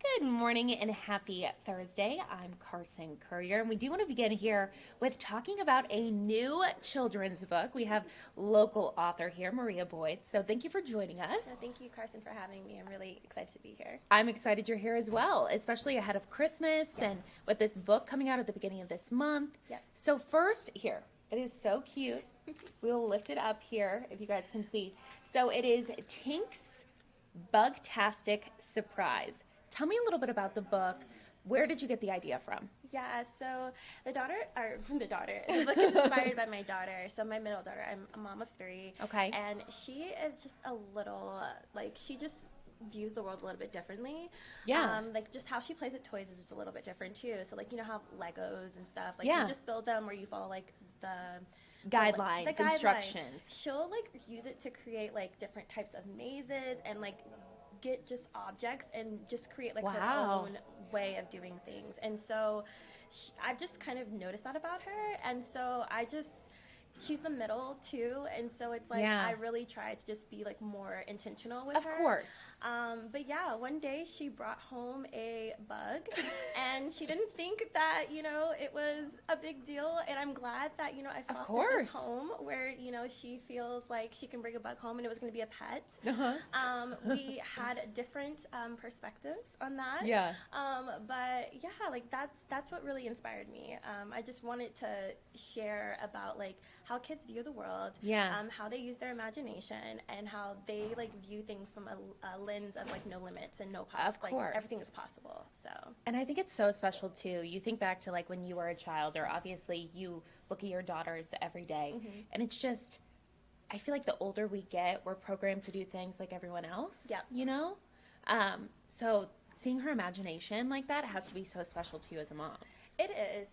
Good morning and happy Thursday. I'm Carson Courier, and we do want to begin here with talking about a new children's book. We have local author here, Maria Boyd. So thank you for joining us. No, thank you, Carson, for having me. I'm really excited to be here. I'm excited you're here as well, especially ahead of Christmas and with this book coming out at the beginning of this month. Yes. So first, here, it is so cute. We will lift it up here if you guys can see. So it is Tink's Bugtastic Surprise. Tell me a little bit about the book. Where did you get the idea from? Yeah, so the book is inspired by my daughter. So my middle daughter, I'm a mom of three. Okay. And she is just a little, she just views the world a little bit differently. Yeah. Just how she plays with toys is just a little bit different too. So you know how Legos and stuff, Yeah. you just build them where you follow the Guidelines, the guidelines. instructions. She'll use it to create different types of mazes and get just objects and just create her Wow. own way of doing things. And so I've just kind of noticed that about her. And so she's the middle too. And so it's Yeah. I really try to just be more intentional with Of her. course. But yeah, one day she brought home a bug and she didn't think that, it was a big deal. And I'm glad that, I Of fostered course. this home where, she feels like she can bring a bug home and it was going to be a pet. Uh-huh. We had different perspectives on that. Yeah. But yeah, that's what really inspired me. I just wanted to share about how kids view the world, Yeah. how they use their imagination, and how they view things from a lens of no limits and no Of course. everything is possible. So And I think it's so special too. You think back to when you were a child, or obviously you look at your daughters every day, and it's just, I feel like the older we get, we're programmed to do things like everyone else. Yeah. You know? So seeing her imagination like that has to be so special to you as a mom. it is.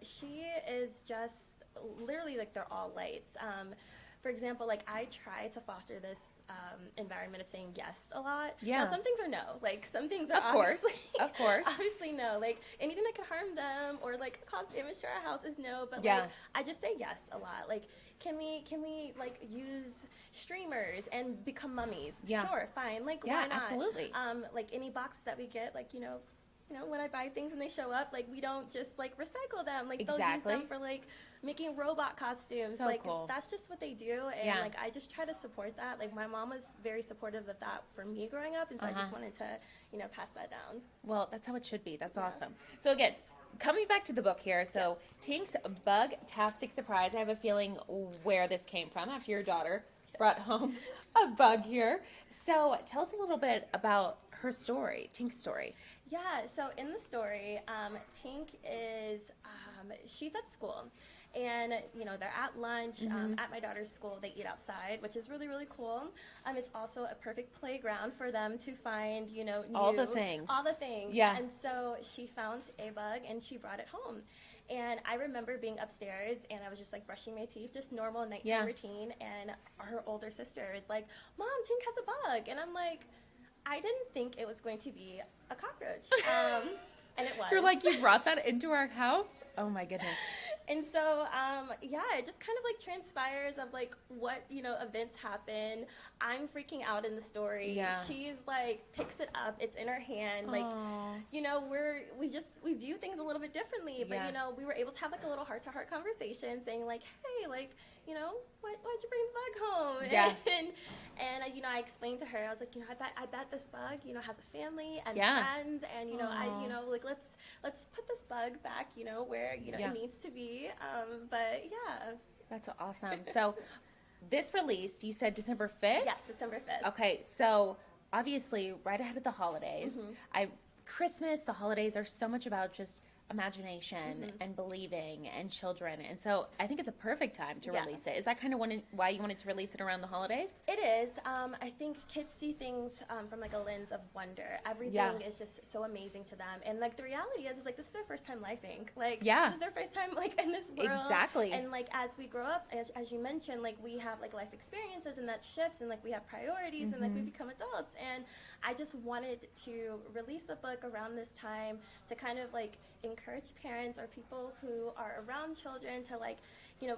She is just literally they're all lights. For example, I try to foster this environment of saying yes a lot. Yeah. Now, some things are no. Some things are Of course. obviously, Of course. obviously no. Anything that could harm them or cause damage to our house is no. But Yeah. I just say yes a lot. Can we use streamers and become mummies? Yeah. Sure, fine. Yeah, why not? absolutely. Any boxes that we get, when I buy things and they show up, we don't just recycle them. They'll use Exactly. them for making robot costumes. So cool. That's just what they do, and Yeah. I just try to support that. My mom was very supportive of that for me growing up, and so I just wanted to pass that down. Well, that's how it should be. That's awesome. So again, coming back to the book here, so Tink's Bug-tastic Surprise. I have a feeling where this came from after your daughter brought home a bug here. So tell us a little bit about her story, Tink's story. Yeah, so in the story, Tink is, she's at school. And, they're at lunch. At my daughter's school, they eat outside, which is really, really cool. It's also a perfect playground for them to find, new, All the things. All the things. Yeah. And so she found a bug and she brought it home. And I remember being upstairs and I was just brushing my teeth, just normal nighttime Yeah. routine. And her older sister is like, "Mom, Tink has a bug." And I'm like, I didn't think it was going to be a cockroach. And it was. You're like, you brought that into our house? Oh my goodness. And so, yeah, it just kind of transpires of what, events happen. I'm freaking out in the story. Yeah. She's picks it up. It's in her hand. Aw. We view things a little bit differently. But, Yeah. we were able to have a little heart-to-heart conversation saying hey, why'd you bring the bug home? Yeah. And I explained to her, I was like, I bet this bug, has a family and Yeah. friends, and Aw. let's put this bug back, where Yeah. it needs to be. But yeah. That's awesome. So this released, you said December 5th? Yes, December 5th. Okay, so obviously right ahead of the holidays. Christmas, the holidays are so much about just imagination and believing and children. And so I think it's a perfect time to Yeah. release it. Is that kind of why you wanted to release it around the holidays? It is. I think kids see things from a lens of wonder. Everything Yeah. is just so amazing to them, and the reality is this is their first time lifing. Yeah. This is their first time in this world. Exactly. And as we grow up, as you mentioned, we have life experiences, and that shifts, and we have priorities, and we become adults. And I just wanted to release a book around this time to kind of encourage parents or people who are around children to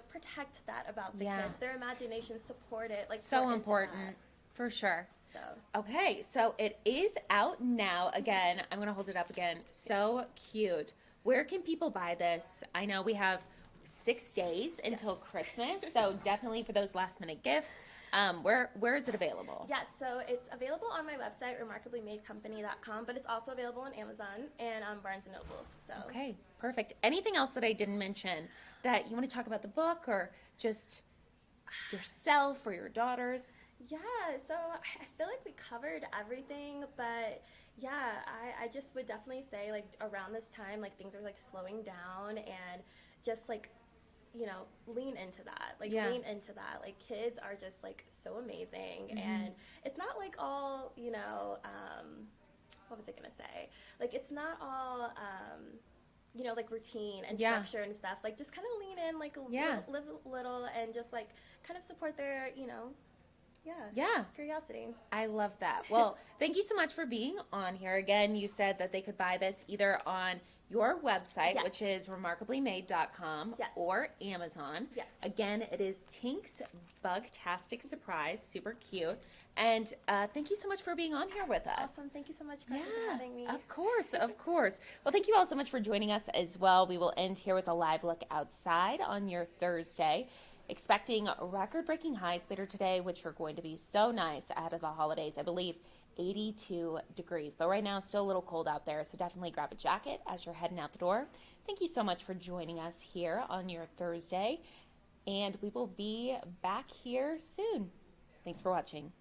protect that about the Yeah. kids. Their imagination support it. So pour into important. that. For sure. So Okay, so it is out now. Again, I'm going to hold it up again. So cute. Where can people buy this? I know we have 6 days until Christmas, so definitely for those last minute gifts. Where is it available? yes, so it's available on my website, remarkablymadecompany.com, but it's also available on Amazon and on Barnes and Nobles. So Okay, perfect. Anything else that I didn't mention that you want to talk about the book or just yourself or your daughters? yeah, so I feel like we covered everything, but yeah, I just would definitely say like around this time, like things are like slowing down and just like lean into that. Like Yeah. lean into that. Like kids are just like so amazing, Mm-hmm. and it's not like all what was I gonna say? Like it's not all like routine and Yeah. structure and stuff. Like just kind of lean in, like Yeah. live a little, and just like kind of support their Yeah. curiosity. I love that. Well, thank you so much for being on here. Again, you said that they could buy this either on your website, Yes. which is remarkablymade.com, Yes. or Amazon. Yes. Again, it is Tink's Bugtastic Surprise. Super cute. And thank you so much for being on here with us. Awesome. Thank you so much, Carson, for having me. Of course, of course. Well, thank you all so much for joining us as well. We will end here with a live look outside on your Thursday. Expecting record-breaking highs later today, which are going to be so nice ahead of the holidays. I believe 82 degrees, but right now it's still a little cold out there, so definitely grab a jacket as you're heading out the door. Thank you so much for joining us here on your Thursday, and we will be back here soon. Thanks for watching.